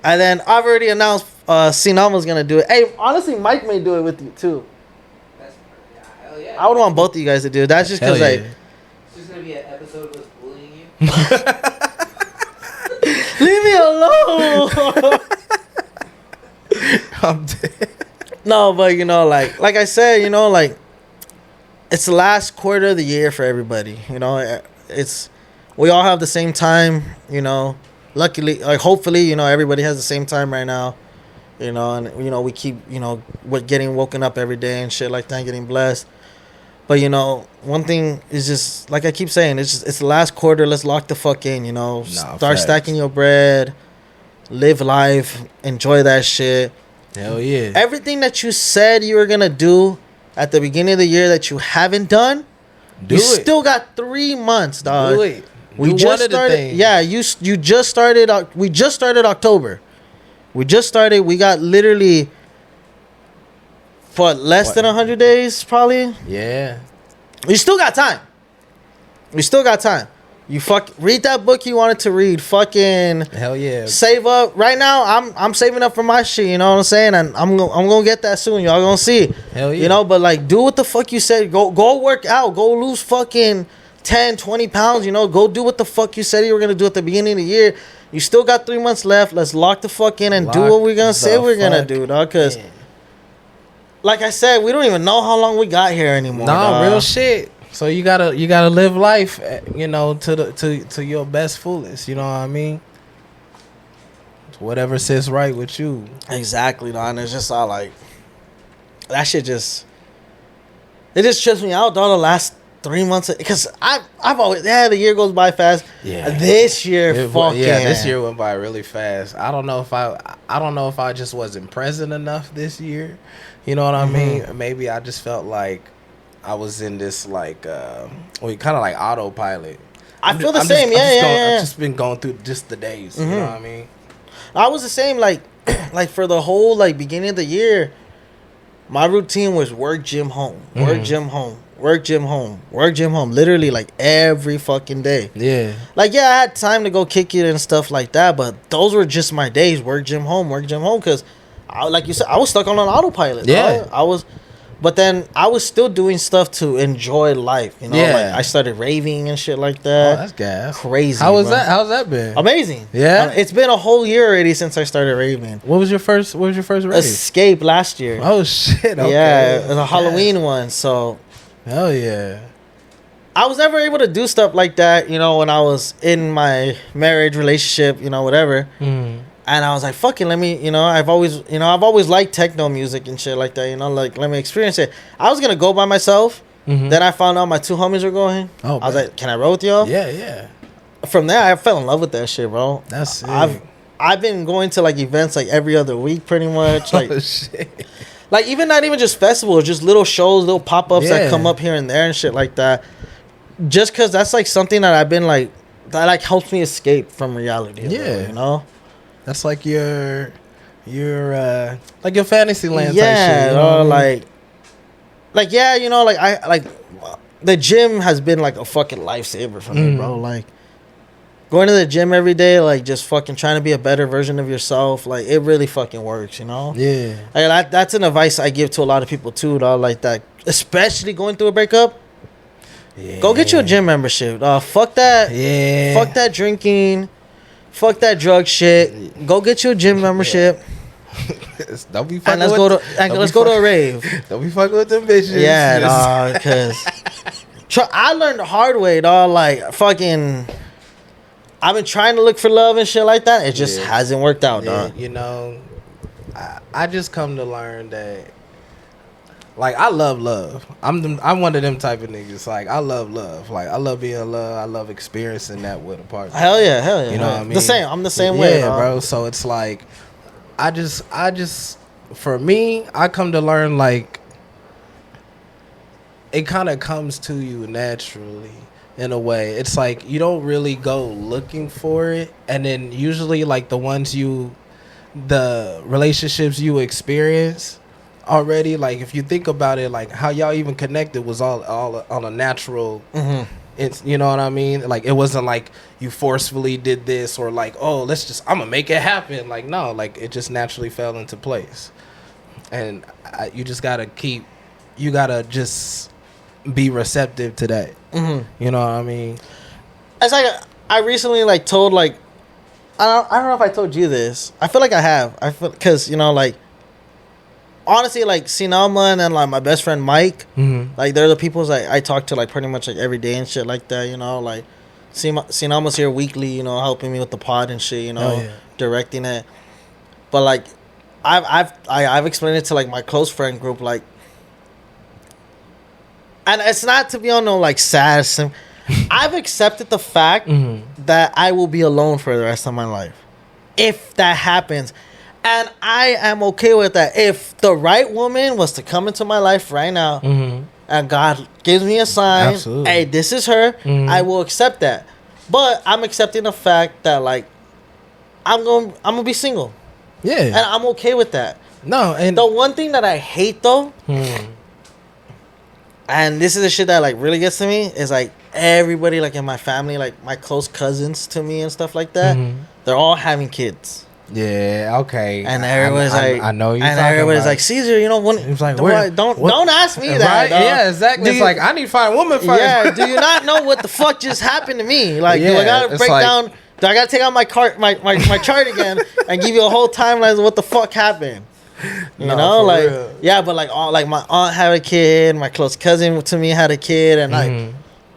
Speaker 2: And then I've already announced Sinama's gonna do it. Hey, honestly, Mike may do it with you too.
Speaker 3: Hell yeah.
Speaker 2: I would want both of you guys to do it. That's just because like.
Speaker 4: It's just gonna be an episode of us bullying you.
Speaker 2: Leave me alone.
Speaker 3: I'm dead.
Speaker 2: No, but you know, like I said, you know, like it's the last quarter of the year for everybody. You know, we all have the same time. You know, luckily, like hopefully, you know, everybody has the same time right now. You know, and you know, we keep, you know, we're getting woken up every day and shit like that, getting blessed. But you know, one thing is just like I keep saying, it's the last quarter. Let's lock the fuck in. You know, start stacking your bread, live life, enjoy that shit.
Speaker 3: Hell yeah!
Speaker 2: Everything that you said you were gonna do at the beginning of the year that you haven't done, you still got 3 months, dog.
Speaker 3: Do it.
Speaker 2: We just started. Yeah, you just started. We just started October. We just started. We got literally. For less than 100 days, probably.
Speaker 3: Yeah.
Speaker 2: You still got time. You still got time. You read that book you wanted to read. Fucking
Speaker 3: hell yeah.
Speaker 2: Save up. Right now, I'm saving up for my shit. You know what I'm saying? And I'm gonna get that soon. Y'all gonna see.
Speaker 3: Hell yeah.
Speaker 2: You know, but like, do what the fuck you said. Go work out. Go lose fucking 10, 20 pounds. You know, go do what the fuck you said you were gonna do at the beginning of the year. You still got 3 months left. Let's lock the fuck in and do what we're gonna say we're gonna do, dog. Cause. Yeah. Like I said, we don't even know how long we got here anymore.
Speaker 3: No, real shit. So you gotta live life, you know, to your best fullest. You know what I mean? Whatever sits right with you.
Speaker 2: Exactly, Don. It's just all like that shit. It just trips me out, dog. The last 3 months, because I've always the year goes by fast. Yeah. This year,
Speaker 3: this year went by really fast. I don't know if I just wasn't present enough this year. You know what I mean? Maybe I just felt like I was in this like kind of like autopilot.
Speaker 2: I feel the same.
Speaker 3: I've just been going through just the days. You know what I mean?
Speaker 2: I was the same. Like for the whole like beginning of the year, my routine was work, gym, home, work, gym, home. Work, gym, home. Work, gym, home. Literally, like, every fucking day.
Speaker 3: Yeah.
Speaker 2: Like, yeah, I had time to go kick it and stuff like that, but those were just my days. Work, gym, home. Work, gym, home. Because, like you said, I was stuck on an autopilot.
Speaker 3: Yeah.
Speaker 2: But then I was still doing stuff to enjoy life. You know?
Speaker 3: Yeah.
Speaker 2: Like, I started raving and shit like that.
Speaker 3: Oh, that's gas.
Speaker 2: Crazy.
Speaker 3: How's that been?
Speaker 2: Amazing.
Speaker 3: Yeah.
Speaker 2: It's been a whole year already since I started raving.
Speaker 3: What was your first rave?
Speaker 2: Escape last year.
Speaker 3: Oh, shit. Okay.
Speaker 2: Yeah. It was a Halloween one, so...
Speaker 3: Hell yeah.
Speaker 2: I was never able to do stuff like that, you know, when I was in my marriage relationship, you know, whatever. And I was like, fucking let me, you know, I've always liked techno music and shit like that, you know, like, let me experience it. I was going to go by myself. Then I found out my two homies were going. Oh, I was like, can I roll with y'all?
Speaker 3: Yeah, yeah.
Speaker 2: From there, I fell in love with that shit, bro.
Speaker 3: That's sick.
Speaker 2: I've been going to, like, events, like, every other week, pretty much. Like,
Speaker 3: oh, shit.
Speaker 2: Like, even not even just festivals, just little shows, little pop-ups that come up here and there and shit like that. Just because that's, like, something that I've been, like, that, like, helps me escape from reality. Yeah. Little, you know?
Speaker 3: That's, like, your fantasy land
Speaker 2: type
Speaker 3: shit. You know?
Speaker 2: Like, yeah, you know, like, the gym has been, like, a fucking lifesaver for me, bro. Like, going to the gym every day, like, just fucking trying to be a better version of yourself, like, it really fucking works, you know?
Speaker 3: Yeah.
Speaker 2: Like, that's an advice I give to a lot of people, too, dog, like that. Especially going through a breakup. Yeah. Go get you a gym membership. Fuck that.
Speaker 3: Yeah.
Speaker 2: Fuck that drinking. Fuck that drug shit. Go get you a gym membership.
Speaker 3: Don't be fucking
Speaker 2: let's go to a rave.
Speaker 3: Don't be fucking with them bitches.
Speaker 2: Yeah, dog, because I learned the hard way, dog. Like, fucking... I've been trying to look for love and shit like that. It just hasn't worked out, dog.
Speaker 3: You know, I just come to learn that, like, I love love. I'm one of them type of niggas. Like, I love love. Like, I love being in love. I love experiencing that with a partner.
Speaker 2: Hell yeah.
Speaker 3: You know what I mean?
Speaker 2: The same. I'm the same way,
Speaker 3: bro. So it's like, I just, for me, I come to learn, like, it kind of comes to you naturally. In a way, it's like you don't really go looking for it, and then usually, like, the relationships you experience already, like, if you think about it, like, how y'all even connected was all on a natural. It's, you know what I mean? Like, it wasn't like you forcefully did this, or like, oh, I'm gonna make it happen. Like, no, like, it just naturally fell into place, and you just gotta just be receptive to that.
Speaker 2: Mm-hmm.
Speaker 3: You know what I mean?
Speaker 2: It's like I recently like told like I don't know if I told you this. I feel like I have. I feel because you know like honestly like Sinalma and then like my best friend Mike, like they're the people like I talk to like pretty much like every day and shit like that. You know like Sinalma's here weekly. You know helping me with the pod and shit. You know directing it. But like I've explained it to like my close friend group like, and it's not to be on no like sad. I've accepted the fact that I will be alone for the rest of my life. If that happens. And I am okay with that. If the right woman was to come into my life right now and God gives me a sign,
Speaker 3: absolutely.
Speaker 2: Hey, this is her, I will accept that. But I'm accepting the fact that like I'm gonna be single.
Speaker 3: Yeah.
Speaker 2: And I'm okay with that.
Speaker 3: No, and
Speaker 2: the one thing that I hate though, and this is the shit that like really gets to me, is like everybody like in my family, like my close cousins to me and stuff like that, they're all having kids.
Speaker 3: Yeah, okay.
Speaker 2: And everybody's like,
Speaker 3: I know you.
Speaker 2: And everybody's like, Caesar, you know,
Speaker 3: it's like,
Speaker 2: don't ask me that.
Speaker 3: Right?
Speaker 2: Dog.
Speaker 3: Yeah, exactly. It's like I need to find a woman first.
Speaker 2: Yeah. Do you not know what the fuck just happened to me? Like, do I gotta break down? Do I gotta take out my chart again and give you a whole timeline of what the fuck happened? You know, like real. Yeah, but like all like my aunt had a kid, my close cousin to me had a kid, and like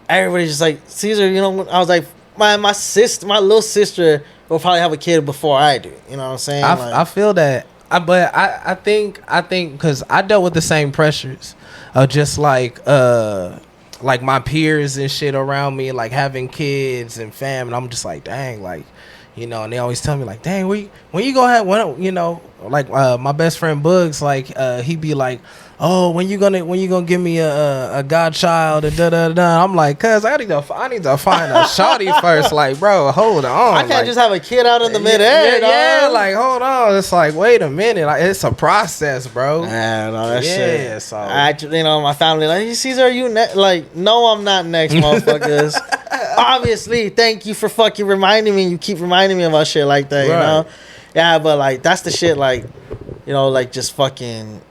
Speaker 2: everybody's just like, Caesar, you know, I was like, my little sister will probably have a kid before I do. You know what I'm saying?
Speaker 3: I feel that. But I think because I dealt with the same pressures of just like my peers and shit around me, like having kids and fam, and I'm just like, dang, like, you know, and they always tell me like, dang, when you gonna have one, you know, like my best friend Bugs, like he be like, oh, when you gonna give me a godchild and da da da. I'm like, cuz I need to find a shawty first. Like, bro, hold on.
Speaker 2: I can't just have a kid out in the midair.
Speaker 3: Yeah, like hold on. It's like, wait a minute. Like, it's a process, bro.
Speaker 2: Yeah, no, that shit.
Speaker 3: Yeah, so
Speaker 2: you know, my family like, Caesar, are you next? Like, no, I'm not next, motherfuckers. Obviously, thank you for fucking reminding me. You keep reminding me about shit like that, right. You know? Yeah, but like that's the shit. Like, you know, like just fucking.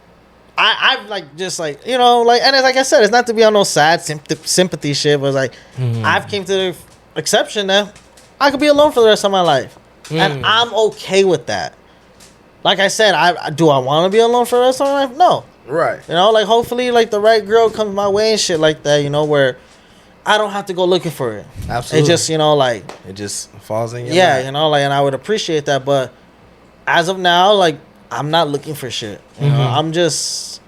Speaker 2: I've like just like, you know, like, and it's like I said, it's not to be on no sad sympathy shit, but it's like I've came to the exception that I could be alone for the rest of my life, and I'm okay with that. Like I said, do I want to be alone for the rest of my life? No.
Speaker 3: Right.
Speaker 2: You know, like hopefully like the right girl comes my way and shit like that. You know, where I don't have to go looking for it.
Speaker 3: Absolutely.
Speaker 2: It just, you know, like
Speaker 3: it just falls in your
Speaker 2: lap.
Speaker 3: lap.
Speaker 2: You know, like, and I would appreciate that, but as of now, like I'm not looking for shit. You know, I'm just.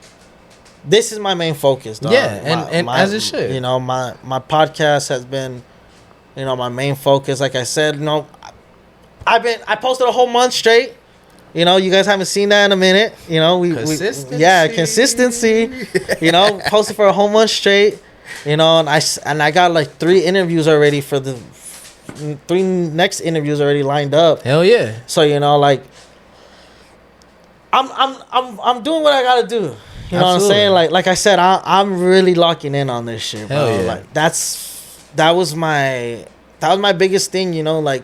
Speaker 2: This is my main focus, dog.
Speaker 3: Yeah, and as it should.
Speaker 2: You know, my podcast has been, you know, my main focus. Like I said, you know, I posted a whole month straight. You know, you guys haven't seen that in a minute. You know, consistency. You know, posted for a whole month straight. You know, and I got like 3 interviews already for the 3 next interviews already lined up.
Speaker 3: Hell yeah!
Speaker 2: So you know, like, I'm doing what I gotta do. You know what I'm saying? Like I said, I'm really locking in on this shit, bro.
Speaker 3: Hell yeah.
Speaker 2: Like that was my biggest thing. You know, like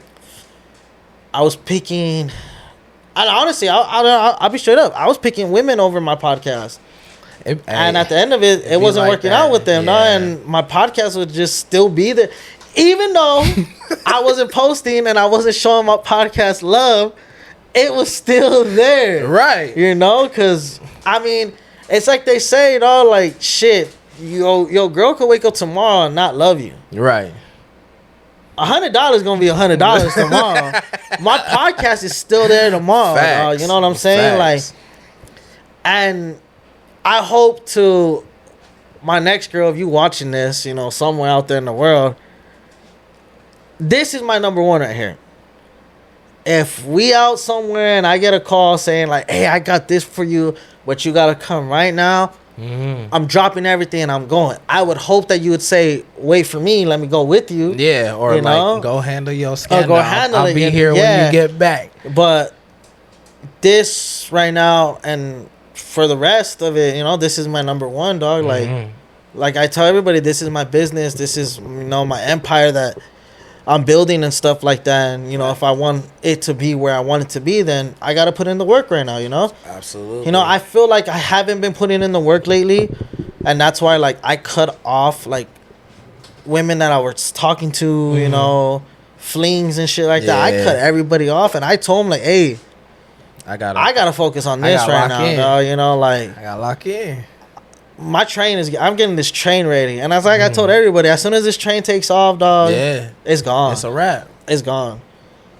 Speaker 2: I was picking. And honestly, I'll be straight up. I was picking women over my podcast. And at the end of it wasn't like working out with them. Yeah. No, and my podcast would just still be there. Even though I wasn't posting and I wasn't showing my podcast love, it was still there.
Speaker 3: Right.
Speaker 2: You know? Because, I mean, it's like they say, you know, like, shit, your girl could wake up tomorrow and not love you.
Speaker 3: Right.
Speaker 2: $100 gonna be $100 tomorrow. My podcast is still there tomorrow. You know what I'm saying?
Speaker 3: Facts.
Speaker 2: Like, and I hope to my next girl, if you watching this, you know, somewhere out there in the world, this is my number one right here. If we out somewhere and I get a call saying like, hey, I got this for you, but you gotta come right now. I'm dropping everything and I'm going. I would hope that you would say, wait for me, let me go with you.
Speaker 3: Yeah, or
Speaker 2: you know?
Speaker 3: Go handle your scandal.
Speaker 2: Go handle
Speaker 3: I'll
Speaker 2: it.
Speaker 3: be here when you get back.
Speaker 2: But this right now and for the rest of it, you know, this is my number one, dog. Like I tell everybody, this is my business. This is, you know, my empire that I'm building and stuff like that. And, you know, if I want it to be where I want it to be, then I got to put in the work right now, you know?
Speaker 3: Absolutely.
Speaker 2: You know, I feel like I haven't been putting in the work lately and that's why like I cut off like women that I was talking to, you know, flings and shit like that. I cut everybody off, and I told them like, hey, I gotta focus on this right now, dog. You know, like
Speaker 3: I gotta lock in.
Speaker 2: My train is. I'm getting this train ready, and I was like, I told everybody, as soon as this train takes off, dog, it's gone.
Speaker 3: It's a wrap.
Speaker 2: It's gone.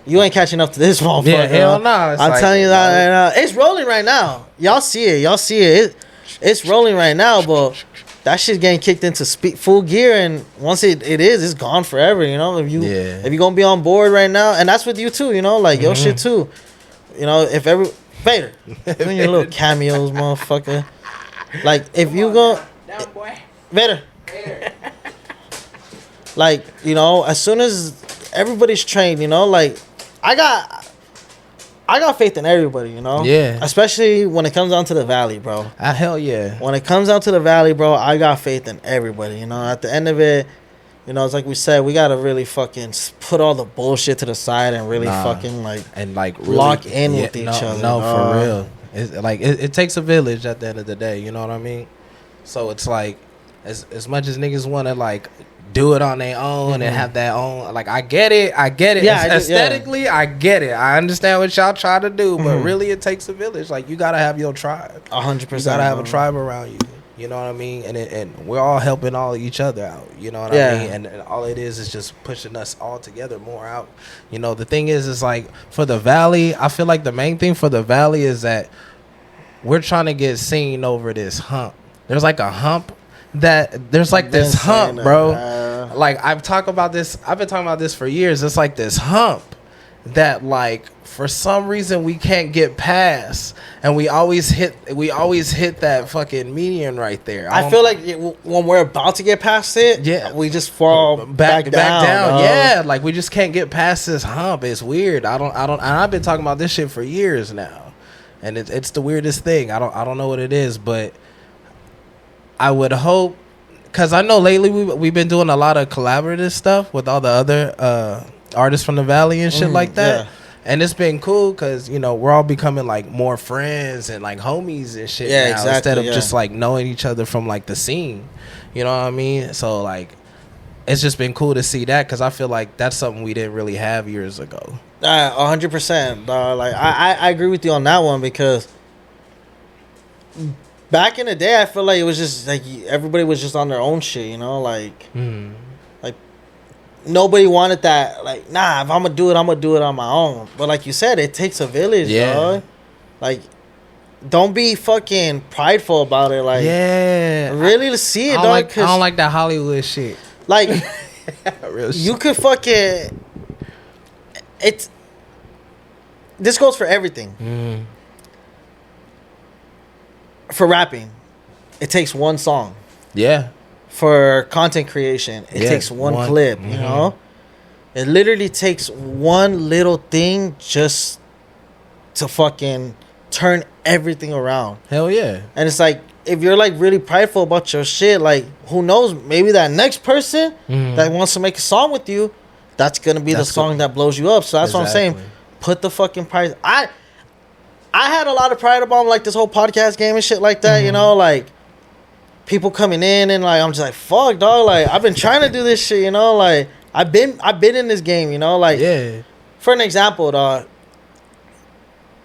Speaker 2: You ain't catching up to this motherfucker.
Speaker 3: Yeah, hell no.
Speaker 2: I'm telling you that right now. It's rolling right now. Y'all see it. It's rolling right now, but that shit's getting kicked into full gear, and once it's gone forever. You know, if you gonna be on board right now, and that's with you too. You know, like your shit too. You know, if Vader, doing your little cameos, motherfucker. Like, if you go...
Speaker 4: Down, boy.
Speaker 2: Vader. Like, you know, as soon as everybody's trained, you know, like, I got faith in everybody, you know?
Speaker 3: Yeah.
Speaker 2: Especially when it comes down to the Valley, bro.
Speaker 3: Hell yeah.
Speaker 2: When it comes down to the Valley, bro, I got faith in everybody, you know? At the end of it, you know, it's like we said, we got to really fucking put all the bullshit to the side and really fucking, like...
Speaker 3: And, like, really,
Speaker 2: lock in with each other.
Speaker 3: No, for real. It's like it takes a village at the end of the day, you know what I mean? So it's like as much as niggas want to like do it on their own and have their own, like I get it. Yeah, aesthetically, I get it. I understand what y'all try to do, but really it takes a village. Like you gotta have your tribe.
Speaker 2: 100%.
Speaker 3: You gotta have a tribe around you. You know what I mean? And we're all helping all each other out. You know what I mean? And all it is just pushing us all together more out. You know, the thing is like for the Valley, I feel like the main thing for the Valley is that we're trying to get seen over this hump. There's like a hump there's like this hump, bro. Like I've been talking about this for years. It's like this hump that like for some reason we can't get past, and we always hit that fucking median right there.
Speaker 2: I feel like when we're about to get past it, we just fall back down.
Speaker 3: Yeah, like we just can't get past this hump. It's weird. I don't. And I've been talking about this shit for years now, and it's the weirdest thing. I don't know what it is, but I would hope, because I know lately we've been doing a lot of collaborative stuff with all the other artists from the Valley and shit like that. Yeah. And it's been cool because, you know, we're all becoming like more friends and like homies and shit now, exactly, instead of just like knowing each other from like the scene. You know what I mean? So like it's just been cool to see that, because I feel like that's something we didn't really have years ago.
Speaker 2: 100%. Like I agree with you on that one, because back in the day I feel like it was just like everybody was just on their own shit, you know, like like nobody wanted that, like, nah, if I'm gonna do it on my own. But like you said, it takes a village, dog. Like, don't be fucking prideful about it. Like, really see it, dog.
Speaker 3: I don't like that Hollywood shit.
Speaker 2: Like,
Speaker 3: real shit.
Speaker 2: You could fucking, this goes for everything. For rapping, it takes one song. Yeah. For content creation, it takes one clip, you know? It literally takes one little thing just to fucking turn everything around.
Speaker 3: Hell yeah.
Speaker 2: And it's like, if you're like really prideful about your shit, like, who knows, maybe that next person that wants to make a song with you, that's gonna be the song that blows you up. So that's what I'm saying. Put the fucking pride. I had a lot of pride about like this whole podcast game and shit like that, you know, like people coming in and like I'm just like, fuck, dog, like I've been trying to do this shit, you know, like I've been in this game, you know, like for an example, dog,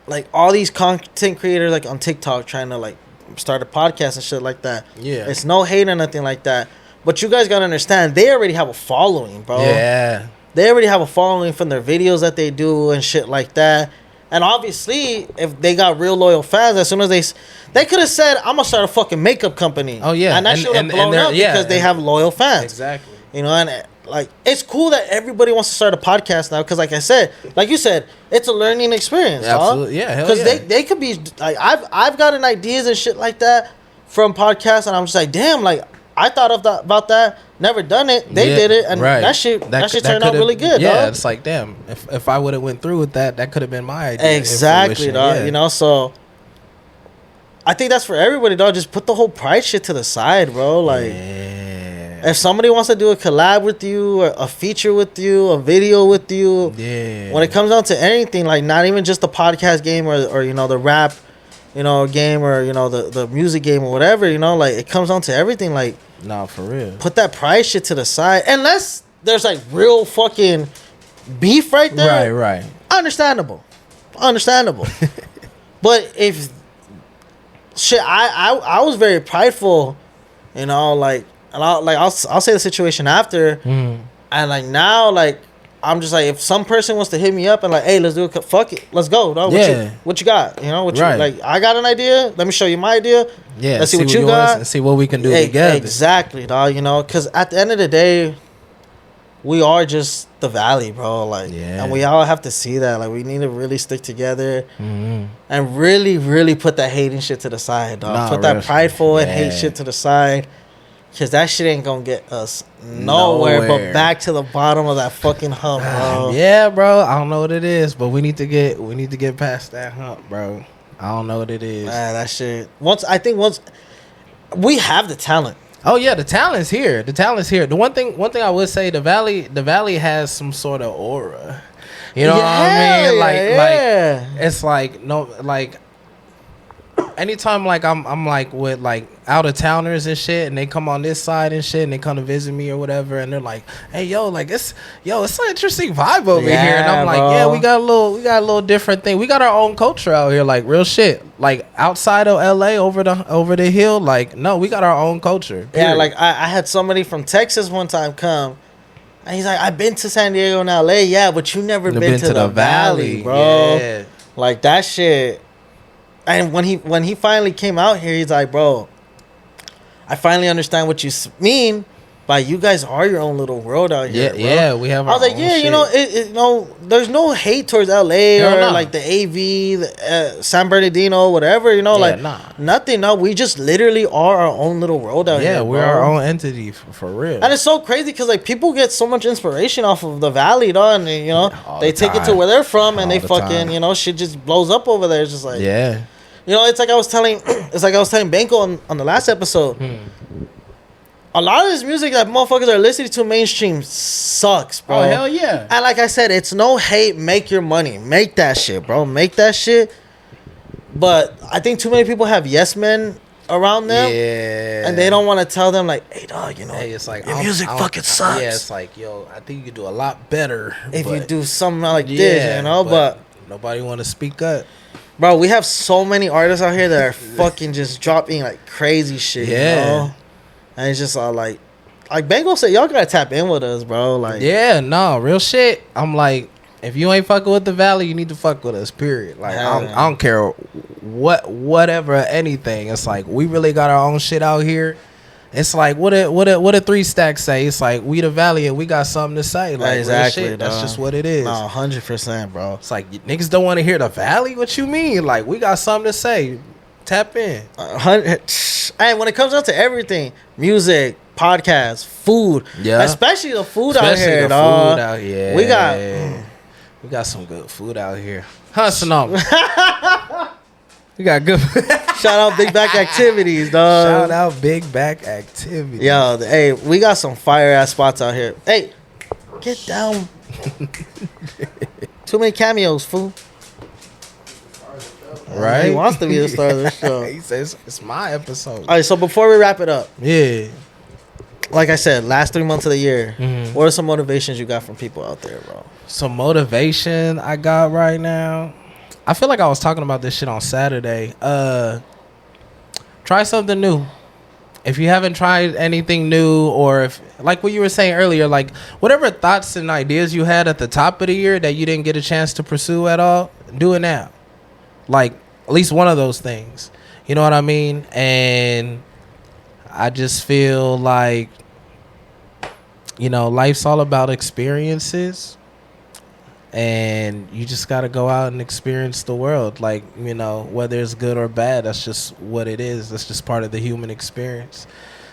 Speaker 2: like all these content creators like on TikTok trying to like start a podcast and shit like that. Yeah, it's no hate or nothing like that, but you guys gotta understand, they already have a following, bro. Yeah, they already have a following from their videos that they do and shit like that. And obviously, if they got real loyal fans, as soon as they could have said, I'm gonna start a fucking makeup company. Oh yeah, and that should have blown up because they have loyal fans. Exactly. You know, and like it's cool that everybody wants to start a podcast now, because like I said, like you said, it's a learning experience. Yeah, absolutely. Yeah, hell yeah. Because they could be like, I've gotten ideas and shit like that from podcasts, and I'm just like, damn, like I thought about that, never done it. They did it, and that shit turned out really good.
Speaker 3: Yeah,
Speaker 2: dog.
Speaker 3: It's like, damn, if I would have went through with that could have been my idea.
Speaker 2: Exactly, dog. Yeah. You know, so I think that's for everybody, dog. Just put the whole pride shit to the side, bro. Like, if somebody wants to do a collab with you, or a feature with you, a video with you, when it comes down to anything, like not even just the podcast game or you know the rap game or the music game or whatever, like it comes down to everything. Like,
Speaker 3: nah, for real.
Speaker 2: Put that prize shit to the side, unless there's like real fucking beef right there.
Speaker 3: Right.
Speaker 2: Understandable. But if shit, I was very prideful, like, and I'll say the situation after, and like now, like, I'm just like, if some person wants to hit me up and like, hey, let's do it, fuck it, let's go, dog. What you got? Like, I got an idea. Let me show you my idea.
Speaker 3: Yeah,
Speaker 2: let's see what you got
Speaker 3: and see what we can do together.
Speaker 2: Exactly, dog. Because at the end of the day, we are just the valley, bro. Like, and we all have to see that. Like, we need to really stick together and really, really put that hating shit to the side, dog. Put that prideful and hate shit to the side. Because that shit ain't gonna get us nowhere but back to the bottom of that fucking hump, bro.
Speaker 3: Yeah, bro. I don't know what it is, but we need to get past that hump, bro. I don't know what it is.
Speaker 2: That shit. Once we have the talent.
Speaker 3: Oh yeah, the talent's here. The one thing I would say, the valley has some sort of aura. You know what I mean? Like it's like anytime like I'm like with like out of towners and shit, and they come on this side and shit, and they come to visit me or whatever, and they're like, hey yo, like it's an interesting vibe over here, and I'm like, bro. Yeah, we got a little different thing. We got our own culture out here, like real shit. Like outside of LA over the hill, like no, we got our own culture. Period.
Speaker 2: Yeah, like I had somebody from Texas one time come. And he's like, I've been to San Diego and LA, yeah, but you never been to the valley, bro. Yeah. Like that shit. And when he finally came out here, he's like, bro, I finally understand what you mean by you guys are your own little world out here.
Speaker 3: Yeah, we have our own shit.
Speaker 2: I was like, there's no hate towards LA or like the AV, the, San Bernardino, whatever, nothing. No, we just literally are our own little world out here. Yeah,
Speaker 3: we're our own entity for real.
Speaker 2: And it's so crazy because like people get so much inspiration off of the valley, dog, and they take it to where they're from, and they fucking shit just blows up over there. It's just like it's like I was telling Banco on the last episode. A lot of this music that motherfuckers are listening to mainstream sucks, bro.
Speaker 3: Oh, hell yeah.
Speaker 2: And like I said, it's no hate. Make your money. Make that shit, bro. Make that shit. But I think too many people have yes men around them. Yeah. And they don't want to tell them, like, hey, dog,
Speaker 3: hey, it's like,
Speaker 2: your music fucking sucks.
Speaker 3: Yeah, it's like, yo, I think you could do a lot better
Speaker 2: if you do something like this, but
Speaker 3: nobody want to speak up.
Speaker 2: Bro, we have so many artists out here that are fucking just dropping, like, crazy shit, And it's just all like Bango said, y'all gotta tap in with us, bro. Like,
Speaker 3: real shit. I'm like, if you ain't fucking with the valley, you need to fuck with us. Period. Like, I don't care whatever anything. It's like we really got our own shit out here. It's like what a 3 stack say. It's like we the valley and we got something to say. Like,
Speaker 2: exactly,
Speaker 3: real shit. That's just what it is.
Speaker 2: No, 100%, bro.
Speaker 3: It's like niggas don't want to hear the valley. What you mean? Like, we got something to say. Tap in.
Speaker 2: And when it comes down to everything, music, podcasts, food, especially the food out here, dog. We got some good food out here. Huh, Sonoma? We got good. Shout out Big Back Activities, dog.
Speaker 3: Shout out Big Back Activities.
Speaker 2: Yo, hey, we got some fire ass spots out here. Hey, get down. Too many cameos, fool.
Speaker 3: Right?
Speaker 2: He wants to be the star of the show.
Speaker 3: He says it's my episode.
Speaker 2: All right, so before we wrap it up, like I said, last 3 months of the year, what are some motivations you got from people out there, bro?
Speaker 3: Some motivation I got right now. I feel like I was talking about this shit on Saturday. Try something new. If you haven't tried anything new, or if, like what you were saying earlier, like whatever thoughts and ideas you had at the top of the year that you didn't get a chance to pursue at all, do it now. Like, at least one of those things. You know what I mean? And I just feel like, life's all about experiences. And you just got to go out and experience the world. Like, whether it's good or bad, that's just what it is. That's just part of the human experience.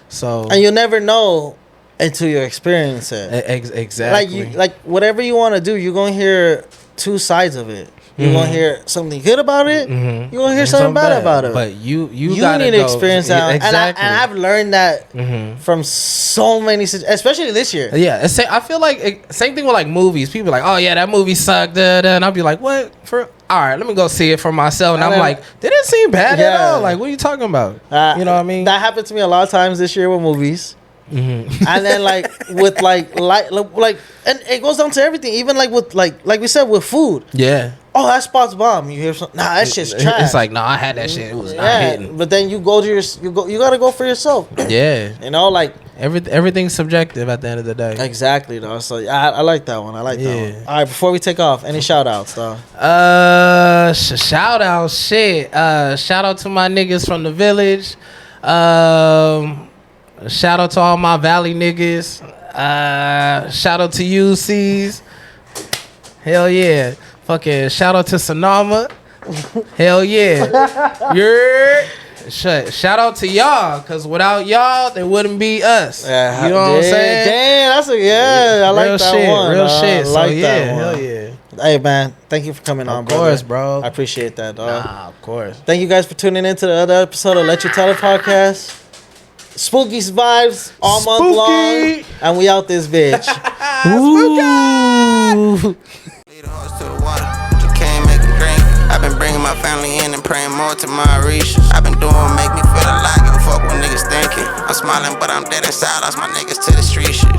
Speaker 3: So,
Speaker 2: and you'll never know until you experience it.
Speaker 3: Exactly.
Speaker 2: Like whatever you want to do, you're going to hear two sides of it. You're gonna hear something good about it. You're gonna hear something bad about it.
Speaker 3: But you need
Speaker 2: to experience that. Exactly. And I've learned that from so many, especially this year.
Speaker 3: Yeah, I feel like same thing with like movies. People are like, oh yeah, that movie sucked. And I'll be like, what? all right, let me go see it for myself. And I'm like, didn't seem bad at all. Like, what are you talking about? You know what I mean?
Speaker 2: That happened to me a lot of times this year with movies. Mm-hmm. And then like with like and it goes down to everything, even like with like we said with food.
Speaker 3: Yeah.
Speaker 2: Oh, that spot's bomb. You hear something? Nah, that shit's trash.
Speaker 3: It's like, I had that shit. It was not hitting.
Speaker 2: But then you go to you gotta go for yourself.
Speaker 3: Yeah.
Speaker 2: You know, like
Speaker 3: everything's subjective at the end of the day.
Speaker 2: Exactly, though. So I like that one. I like that one. All right, before we take off, any shout outs, though?
Speaker 3: Shout out, shit. Shout out to my niggas from the village. Shout out to all my Valley niggas. Shout out to UCs. Hell yeah. Fucking shout out to Sonoma. Hell yeah. Shout out to y'all, cause without y'all, there wouldn't be us. You know what I'm saying?
Speaker 2: Damn, that's I like that
Speaker 3: shit,
Speaker 2: one.
Speaker 3: Real shit.
Speaker 2: I like that one.
Speaker 3: Hell yeah.
Speaker 2: Hey man, thank you for coming on, brother.
Speaker 3: Of course, bro.
Speaker 2: I appreciate that, dog.
Speaker 3: Nah, of course.
Speaker 2: Thank you guys for tuning in to the other episode of Let You Tell It podcast. Spooky vibes all month long, and we out this bitch.
Speaker 3: Spooky.
Speaker 5: Lead a horse to the water, you can't make him drink. I've been bringing my family in and praying more to my reach. I've been doing what make me feel alive, give a fuck what niggas thinking. I'm smiling, but I'm dead inside, lost my niggas to the street shit.